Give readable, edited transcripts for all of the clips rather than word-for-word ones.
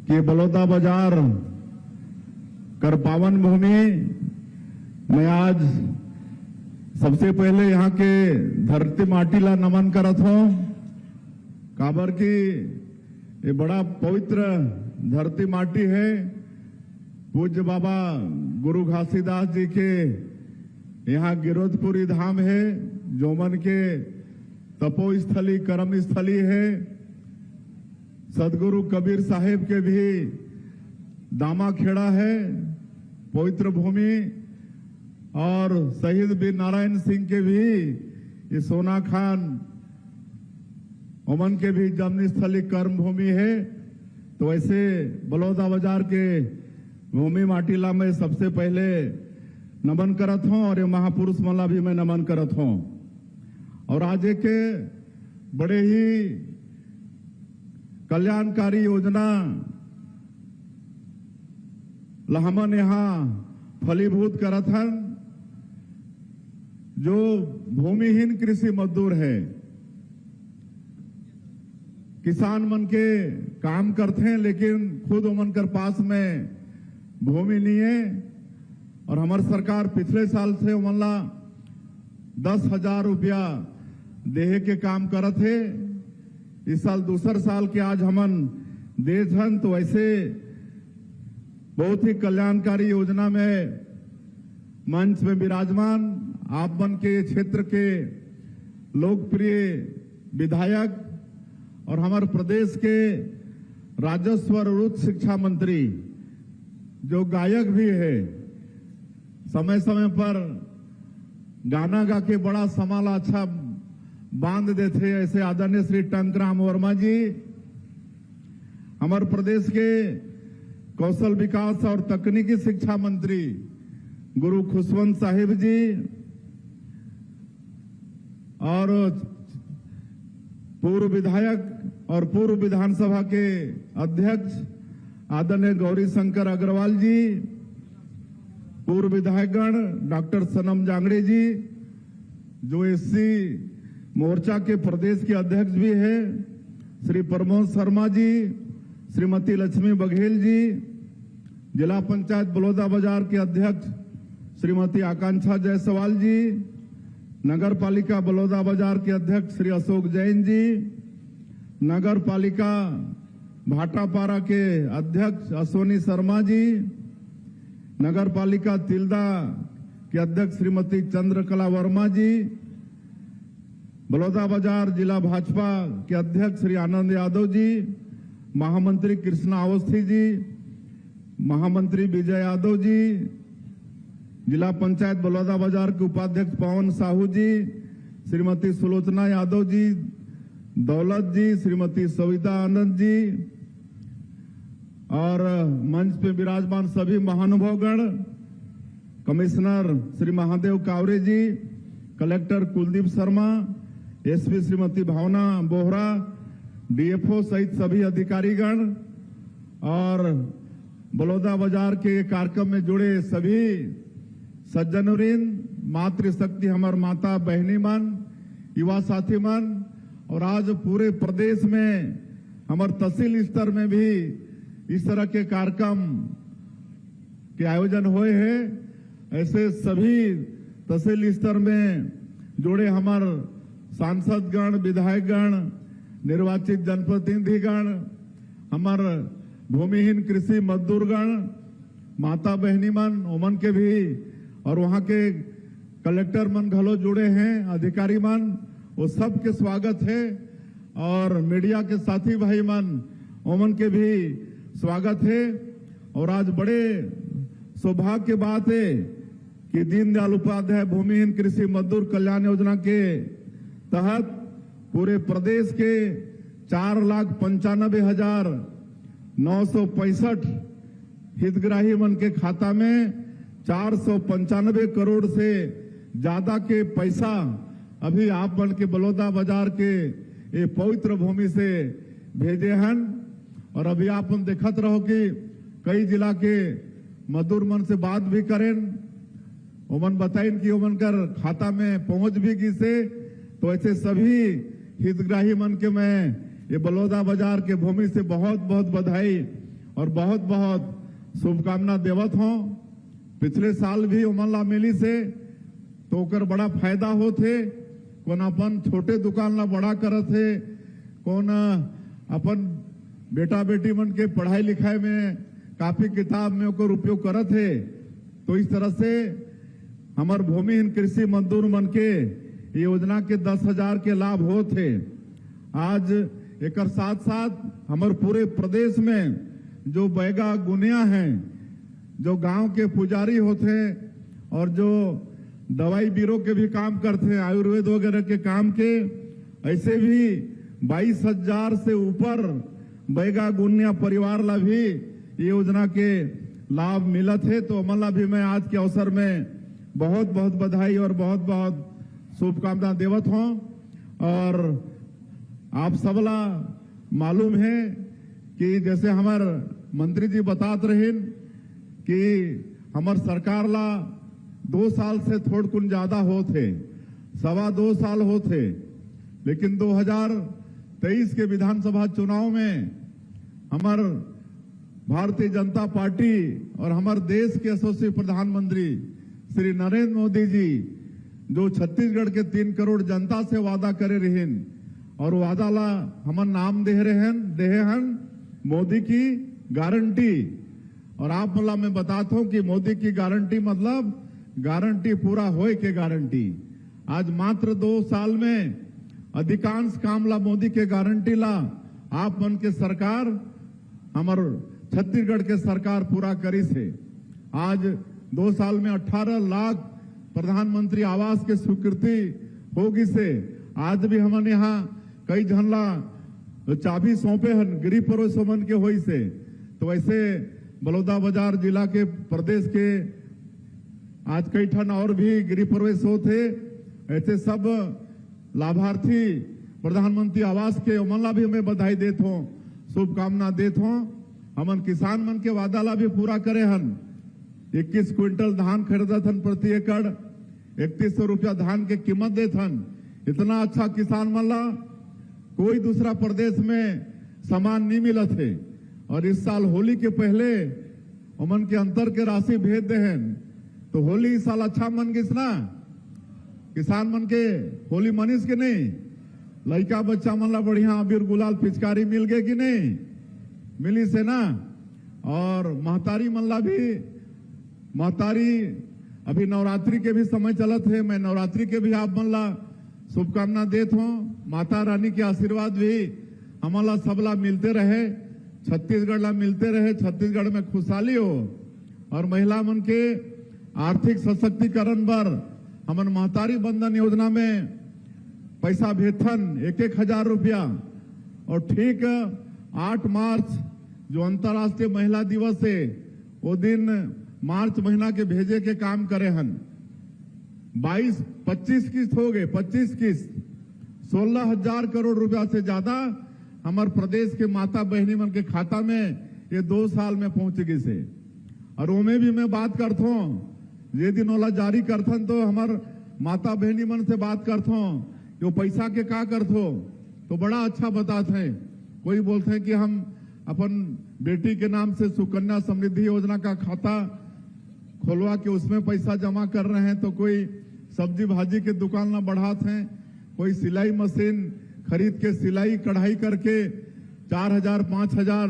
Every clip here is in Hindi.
कि बलौदा बाजार कर पावन भूमि में आज सबसे पहले यहाँ के धरती माटी ला नमन करत हो। काबर की ये बड़ा पवित्र धरती माटी है। पूज्य बाबा गुरु घासीदास जी के यहाँ गिरोधपुरी धाम है, जो मन के तपोस्थली कर्म स्थली है। सदगुरु कबीर साहेब के भी दामा खेड़ा है, पवित्र भूमि। और शहीद वीर नारायण सिंह के भी ये सोना खान ओमन के भी जन्मस्थली कर्म भूमि है। तो ऐसे बलौदा बाजार के भूमि माटीला में सबसे पहले नमन करत हूं और ये महापुरुष मला भी मैं नमन करत हूं। और आज के बड़े ही कल्याणकारी योजना हमन यहाँ फलीभूत करत हन। जो भूमिहीन कृषि मजदूर है, किसान मन के काम करते हैं लेकिन खुद उमन कर पास में भूमि नहीं है। और हमारी सरकार पिछले साल से उमनला 10,000 रुपया देहे के काम करत है। इस साल दूसर साल के आज हमन देत हन। तो ऐसे बहुत ही कल्याणकारी योजना में मंच में विराजमान आप मन के क्षेत्र के लोकप्रिय विधायक और हमारे प्रदेश के राजस्व और उच्च शिक्षा मंत्री, जो गायक भी है, समय समय पर गाना गा के बड़ा समाला अच्छा बांध देते, ऐसे आदरणीय श्री टंकराम वर्मा जी। हमारे प्रदेश के कौशल विकास और तकनीकी शिक्षा मंत्री गुरु खुशवंत साहिब जी और पूर्व विधायक और पूर्व विधानसभा के अध्यक्ष आदरणीय गौरी शंकर अग्रवाल जी, पूर्व विधायकगण डॉक्टर सनम जांगड़े जी, जो एससी मोर्चा के प्रदेश के अध्यक्ष भी है, श्री प्रमोद शर्मा जी, श्रीमती लक्ष्मी बघेल जी, जिला पंचायत बलौदा बाजार के अध्यक्ष श्रीमती आकांक्षा जायसवाल जी, नगर पालिका बलौदा बाजार के अध्यक्ष श्री अशोक जैन जी, नगर पालिका भाटापारा के अध्यक्ष अश्वनी शर्मा जी, नगर पालिका तिल्दा के अध्यक्ष श्रीमती चंद्रकला वर्मा जी, बलौदा बाजार जिला भाजपा के अध्यक्ष श्री आनंद यादव जी, महामंत्री कृष्णा अवस्थी जी, महामंत्री विजय यादव जी, जिला पंचायत बलौदा बाजार के उपाध्यक्ष पवन साहू जी, श्रीमती सुलोचना यादव जी, दौलत जी, श्रीमती सविता आनंद जी और मंच पे विराजमान सभी महानुभावगण, कमिश्नर श्री महादेव कावरे जी, कलेक्टर कुलदीप शर्मा, एसपी श्रीमती भावना बोहरा, डीएफओ सहित सभी अधिकारीगण और बलौदा बाजार के कार्यक्रम में जुड़े सभी सज्जनवृंद, मातृशक्ति हमार माता बहनी मन, युवा साथी मन। और आज पूरे प्रदेश में हमारे तहसील स्तर में भी इस तरह के कार्यक्रम के आयोजन हुए हैं। ऐसे सभी तहसील स्तर में जुड़े हमारे सांसदगण, विधायकगण, निर्वाचित जनप्रतिनिधिगण, हमारे भूमिहीन कृषि मजदूरगण, माता बहनी मन, ओमन के भी और वहां के कलेक्टर मन घलो जुड़े हैं, अधिकारी मन, वो सब के स्वागत है। और मीडिया के साथी भाई मन, ओमन के भी स्वागत है। और आज बड़े सौभाग्य की बात है कि दीनदयाल उपाध्याय भूमिहीन कृषि मजदूर कल्याण योजना के तहत पूरे प्रदेश के 4,95,965 हितग्राही मन के खाता में 495 करोड़ से ज्यादा के पैसा अभी आप मन के बलौदा बाजार के ये पवित्र भूमि से भेजे हैं। और अभी आप मन देखत रहो कि कई जिला के मजदूर मन से बात भी करें, ओमन बताइन कि ओमन कर खाता में पहुंच भी गई से। तो ऐसे सभी हितग्राही मन के मैं ये बलौदा बाजार के भूमि से बहुत बहुत बधाई और बहुत बहुत शुभकामना देवत हो। पिछले साल भी उमन मिली से तो ओकर बड़ा फायदा होते। कौन अपन छोटे दुकान ला बड़ा करत है, कौन अपन बेटा बेटी मन के पढ़ाई लिखाई में काफी किताब में ओकर उपयोग करत है। तो इस तरह से हमार भूमिहीन कृषि मजदूर मन के योजना के 10,000 के लाभ होते। आज एक साथ साथ हमारे पूरे प्रदेश में जो बैगा गुनिया हैं, जो गांव के पुजारी होते और जो दवाई बीरो के भी काम करते हैं, आयुर्वेद वगैरह के काम के, ऐसे भी 22,000 से ऊपर बैगा गुनिया परिवार ला भी योजना के लाभ मिलत है। तो अमला भी मैं आज के अवसर में बहुत बहुत बधाई और बहुत बहुत शुभकामना देवत हूं। और आप सबला मालूम है कि जैसे हमार मंत्री जी बतात रहे कि हमार सरकार ला 2 साल से थोड़ कुन ज्यादा होते, 2.25 साल होते, लेकिन 2023 के विधानसभा चुनाव में हमार भारतीय जनता पार्टी और हमारे देश के यशस्वी प्रधानमंत्री श्री नरेंद्र मोदी जी जो छत्तीसगढ़ के 3 करोड़ जनता से वादा करे रहें और वादा ला हमन नाम दे रहे हैं मोदी की गारंटी। और आप मला मैं बताता हूं कि मोदी की गारंटी मतलब गारंटी पूरा होए के गारंटी। आज मात्र 2 साल में अधिकांश काम ला मोदी के गारंटी ला आप मन के सरकार हमार छत्तीसगढ़ के सरकार पूरा करी से। आज 2 साल में 18 लाख प्रधानमंत्री आवास के स्वीकृति होगी से। आज भी हमने यहाँ कई झनला चाबी सौंपे हैं गरीब पड़ोसी मन के होई से। तो ऐसे बलौदाबाजार जिला के प्रदेश के आज कई ठन और भी गृह प्रवेश होते। ऐसे सब लाभार्थी प्रधानमंत्री आवास के उमन भी हमें बधाई देत हो, शुभकामना देत हो। हमन किसान मन के वादा ला भी पूरा करे हन। 21 क्विंटल धान खरीदत हन प्रति एकड़, 3100 रुपया धान के कीमत देत हन। इतना अच्छा किसान मन ला कोई दूसरा प्रदेश में सामान नहीं मिलत है। और इस साल होली के पहले उमन के अंतर के राशि भेज दे हैं। तो होली इस साल अच्छा मन गिस ना, किसान मन के होली मनीस के नहीं, लड़का बच्चा मन ला बढ़िया अबीर गुलाल पिचकारी मिल गए कि नहीं मिली से ना। और महतारी मन ला भी, महतारी अभी नवरात्रि के भी समय चलत है, मैं नवरात्रि के भी आप मन ला शुभकामना देत हूं। माता रानी के आशीर्वाद भी हमला सबला मिलते रहे, छत्तीसगढ़ ला मिलते रहे, छत्तीसगढ़ में खुशहाली हो। और महिला मन के आर्थिक सशक्तिकरण पर हमन महतारी बंधन योजना में पैसा भेजथन 1,000 रुपया। और ठीक 8 मार्च जो अंतर्राष्ट्रीय महिला दिवस है, वो दिन मार्च महीना के भेजे के काम करे हन। 25 किस्त हो गए, 25 किस्त 16,000 करोड़ रुपया से ज्यादा हमारे प्रदेश के माता बहनी मन के खाता में ये 2 साल में पहुंच गई से। और वो में भी मैं बात करता हूँ, ये दिन वाला जारी करथन तो हमार माता बहनी मन से बात करता हूँ जो पैसा के का करथो तो बड़ा अच्छा बताते हैं। कोई बोलते हैं कि हम अपन बेटी के नाम से सुकन्या समृद्धि योजना का खाता खोलवा के उसमें पैसा जमा कर रहे हैं, तो कोई सब्जी भाजी के दुकान ना बढ़ाते हैं, कोई सिलाई मशीन खरीद के सिलाई कढ़ाई करके 4,000 5,000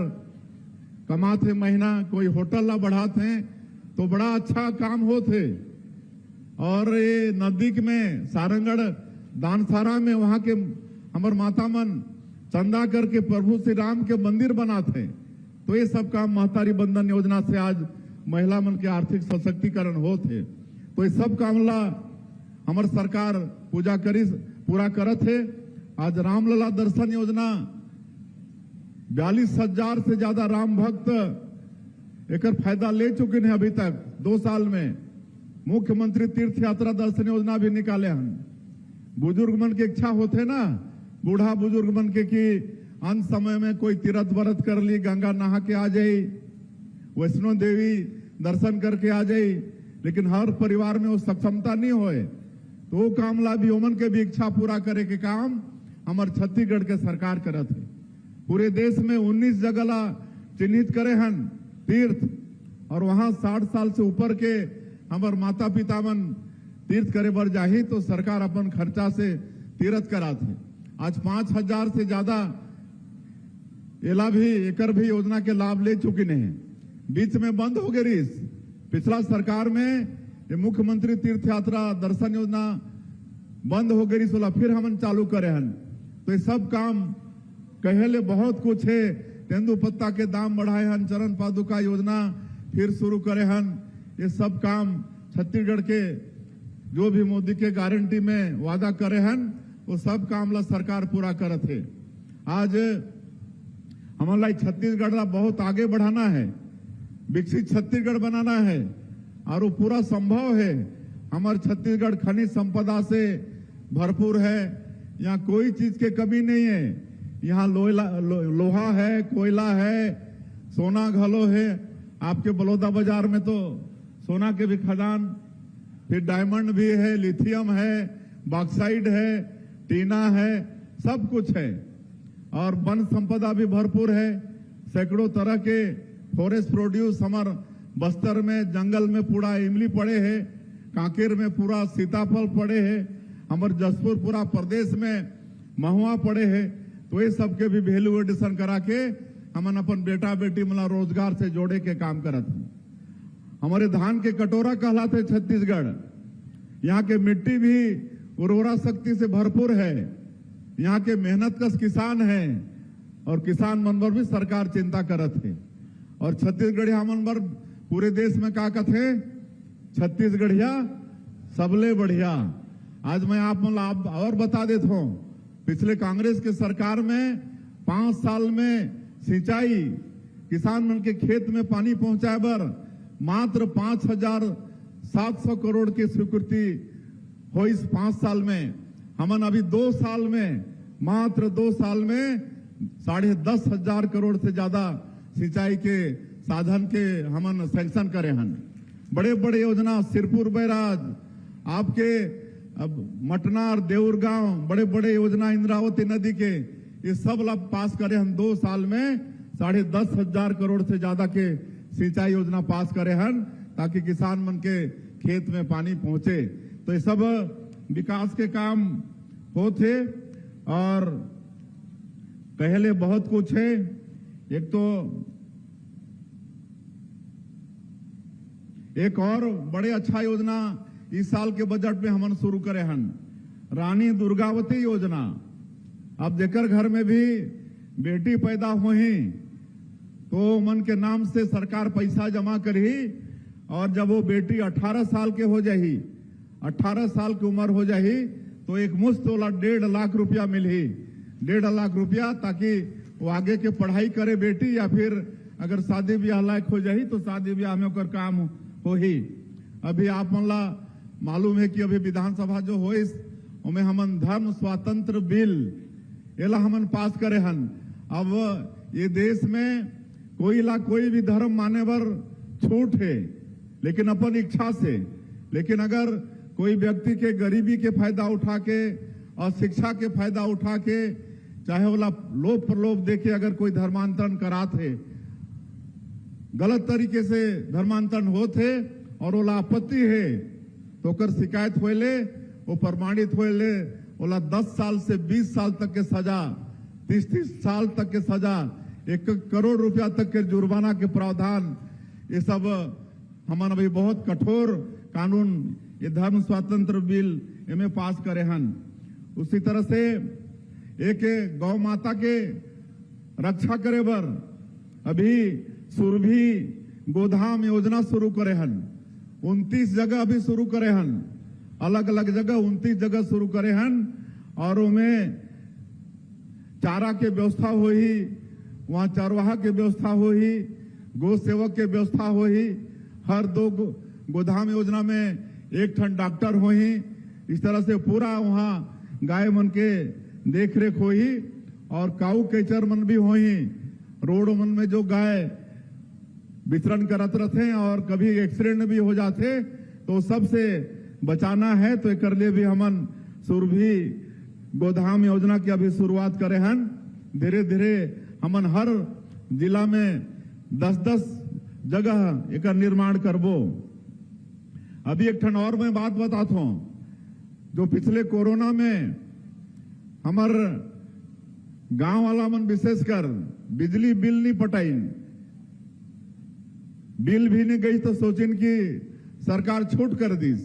कमाते महीना, कोई होटल ला बढ़ाते हैं। तो बड़ा अच्छा काम होते। और ये नजदीक में सारंगढ़ दानसारा में वहां के हमार माता मन चंदा करके प्रभु श्री राम के मंदिर बनाते। तो ये सब काम महतारी बंधन योजना से आज महिला मन के आर्थिक सशक्तिकरण होते। तो ये सब काम ला हमार सरकार पूरा करत है। आज रामलला दर्शन योजना 42,000 से ज्यादा राम भक्त एक फायदा ले चुके हैं अभी तक 2 साल में। मुख्यमंत्री तीर्थ यात्रा दर्शन योजना भी निकाले हैं। बुजुर्ग मन की इच्छा होते ना, बूढ़ा बुजुर्ग मन के कि अंत समय में कोई तीर्थ व्रत कर ली, गंगा नहा के आ जाई, वैष्णो देवी दर्शन करके आ जाई, लेकिन हर परिवार में वो सक्षमता नहीं होए। तो वो काम ला भी ओमन के भी इच्छा पूरा करे के काम हमारे छत्तीसगढ़ के सरकार करत है। पूरे देश में 19 जगह ला चिन्हित करे हन तीर्थ, और वहां 60 साल से ऊपर के हमार माता पिता मन तीर्थ करे बर जाही तो सरकार अपन खर्चा से तीर्थ कराथे। आज 5,000 से ज्यादा एकर भी योजना के लाभ ले चुकी नहीं, बीच में बंद हो गई रही। पिछला सरकार में ये मुख्यमंत्री तीर्थ यात्रा दर्शन योजना बंद हो गई, सोला फिर हमन चालू करे हन। तो ये सब काम कहेले बहुत कुछ है। तेंदुपत्ता के दाम बढ़ाए हन, चरण पादुका योजना फिर शुरू करे हन। ये सब काम छत्तीसगढ़ के जो भी मोदी के गारंटी में वादा करे हन वो सब काम ला सरकार पूरा करत है। आज हमारा छत्तीसगढ़ ला बहुत आगे बढ़ाना है, विकसित छत्तीसगढ़ बनाना है, और वो पूरा संभव है। हमारे छत्तीसगढ़ खनिज संपदा से भरपूर है, यहाँ कोई चीज के कमी नहीं है। यहाँ लोहा है, कोयला है, सोना घलो है। आपके बलौदा बाजार में तो सोना के भी खदान, फिर डायमंड भी है, लिथियम है, बॉक्साइड है, टीना है, सब कुछ है। और वन संपदा भी भरपूर है, सैकड़ों तरह के फॉरेस्ट प्रोड्यूस हमारे बस्तर में जंगल में पूरा इमली पड़े है, कांकेर में पूरा सीताफल पड़े है, हमारे जसपुर पूरा प्रदेश में महुआ पड़े है। तो ये सबके भी वैल्यू एडिशन करा के हमन अपन बेटा बेटी मला रोजगार से जोड़े के काम करत हैं। हमारे धान के कटोरा कहलाते छत्तीसगढ़, यहाँ के मिट्टी भी उर्वरा शक्ति से भरपूर है, यहाँ के मेहनत कश किसान है, और किसान मन पर भी सरकार चिंता करत है। और छत्तीसगढ़िया मन पर पूरे देश में का कहते छत्तीसगढ़िया सबले बढ़िया। आज मैं आप और बता देता हूं, पिछले कांग्रेस के सरकार में 5 साल में सिंचाई किसान मन के खेत में पानी पहुंचाए बर मात्र 5,700 करोड़ की स्वीकृति हो। इस 5 साल में हमन अभी 2 साल में, मात्र 2 साल में 10,500 करोड़ से ज्यादा सिंचाई के साधन के हमन सैंक्शन करे हन। बड़े बड़े योजना, सिरपुर बैराज, आपके अब मटनार देउरगांव, बड़े बड़े योजना इंद्रावती नदी के, ये सब लाभ पास करे हन। 2 साल में 10,500 करोड़ से ज्यादा के सिंचाई योजना पास करे हन, ताकि किसान मन के खेत में पानी पहुंचे। तो ये सब विकास के काम होते, और कहले बहुत कुछ है। एक तो एक और बड़े अच्छा योजना इस साल के बजट में हमन शुरू करे हन, रानी दुर्गावती योजना। अब जेकर घर में भी बेटी पैदा होही तो मन के नाम से सरकार पैसा जमा करही, और जब वो बेटी 18 साल के हो जाही, 18 साल की उम्र हो जाही, तो एक मुश्त वाला 1.5 लाख रुपया मिलही। 1.5 लाख रुपया, ताकि वो आगे के पढ़ाई करे बेटी, या फिर अगर शादी ब्याह लायक हो जाही तो शादी ब्याह में ओकर काम हो ही। अभी आप मन ला मालूम है कि अभी विधानसभा जो हो, उसमें हमन धर्म स्वातंत्र बिल एला हमन पास करे हन। अब ये देश में कोई भी धर्म माने बर छूट है, लेकिन अपन इच्छा से। लेकिन अगर कोई व्यक्ति के गरीबी के फायदा उठा के और शिक्षा के फायदा उठा के, चाहे वाला लोभ प्रलोभ देके अगर कोई धर्मांतरण कराते, गलत तरीके से धर्मांतरण होते और ओला आपत्ति है, तो कर शिकायत होले, वो प्रमाणित होले, ओला 10 साल से 20 साल तक के सजा, 30 साल तक के सजा, 1 करोड़ रुपया तक के जुर्माना के प्रावधान, ये सब हमन अभी बहुत कठोर कानून, ये धर्म स्वातंत्र बिल इनमें पास करे हन। उसी तरह से एक गौ माता के रक्षा करे बर अभी सुरभि गोधाम योजना शुरू करे हन। 29 जगह अभी शुरू करे हन, अलग अलग जगह 29 जगह शुरू करे हन, और उनमें चारा के व्यवस्था हो ही, वहां चरवाहा के व्यवस्था हो ही, गो सेवक के व्यवस्था हो ही, हर 2 गोधाम योजना में 1 ठन डॉक्टर हो ही। इस तरह से पूरा वहां गाय मन के देख रेख हो ही, और काऊ केचर मन भी हो ही। रोड मन में जो गाय विचरण करत रहते और कभी एक्सीडेंट भी हो जाते, तो सबसे बचाना है। तो कर लिए भी हमन सुरभि गोधाम योजना की अभी शुरुआत करे हन। धीरे धीरे हमन हर जिला में 10-10 जगह एक निर्माण करबो। अभी एक ठन और मैं बात बताता हूं, जो पिछले कोरोना में हमार गांव वाला मन विशेषकर बिजली बिल नहीं पटाइन, बिल भी नहीं गई तो सोचिन कि सरकार छूट कर दीस,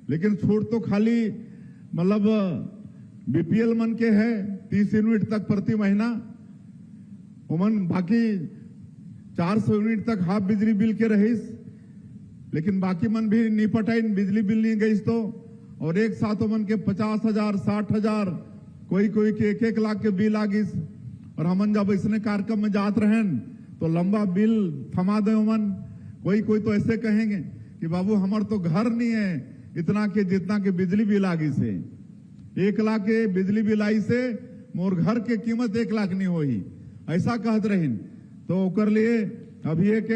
लेकिन छूट तो खाली मतलब बीपीएल मन के है 30 यूनिट तक प्रति महीना, उमन बाकी 400 यूनिट तक हाफ बिजली बिल के रहीस, लेकिन बाकी मन भी नहीं पटाइन, बिजली बिल नहीं गई तो, और एक साथ मन के 50,000 60,000 कोई कोई के 1-1 लाख के बिल आ गिस। और हमन जब इसने कार्यक्रम में जात रहें तो लंबा बिल थमा दे उमन, कोई कोई तो ऐसे कहेंगे कि बाबू हमार तो घर नहीं है इतना के जितना के बिजली बिल आ गई से, 1 लाख के बिजली बिल आई से मोर घर के कीमत 1 लाख नहीं होही, ऐसा कहत रहीन। तो ओकर लिए अभी एक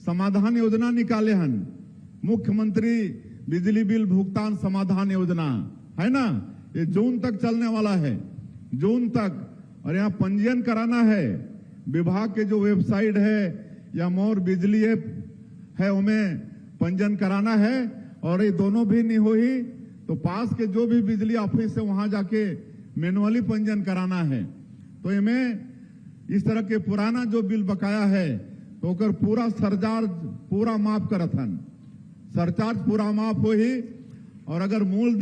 समाधान योजना निकाले हन, मुख्यमंत्री बिजली बिल भुगतान समाधान योजना है ना, ये जून तक चलने वाला है, जून तक। और यहाँ पंजीयन कराना है, विभाग के जो वेबसाइट है या मोर बिजली ऐप है उनमें पंजीयन कराना है। और ये दोनों भी नहीं हुई तो पास के जो भी बिजली ऑफिस है वहां जाके मैनुअली पंजीयन कराना है। तो इनमें इस तरह के पुराना जो बिल बकाया है तो ओकर पूरा सरचार्ज पूरा माफ करत हन, सरचार्ज पूरा माफ हो ही। और अगर मूलधन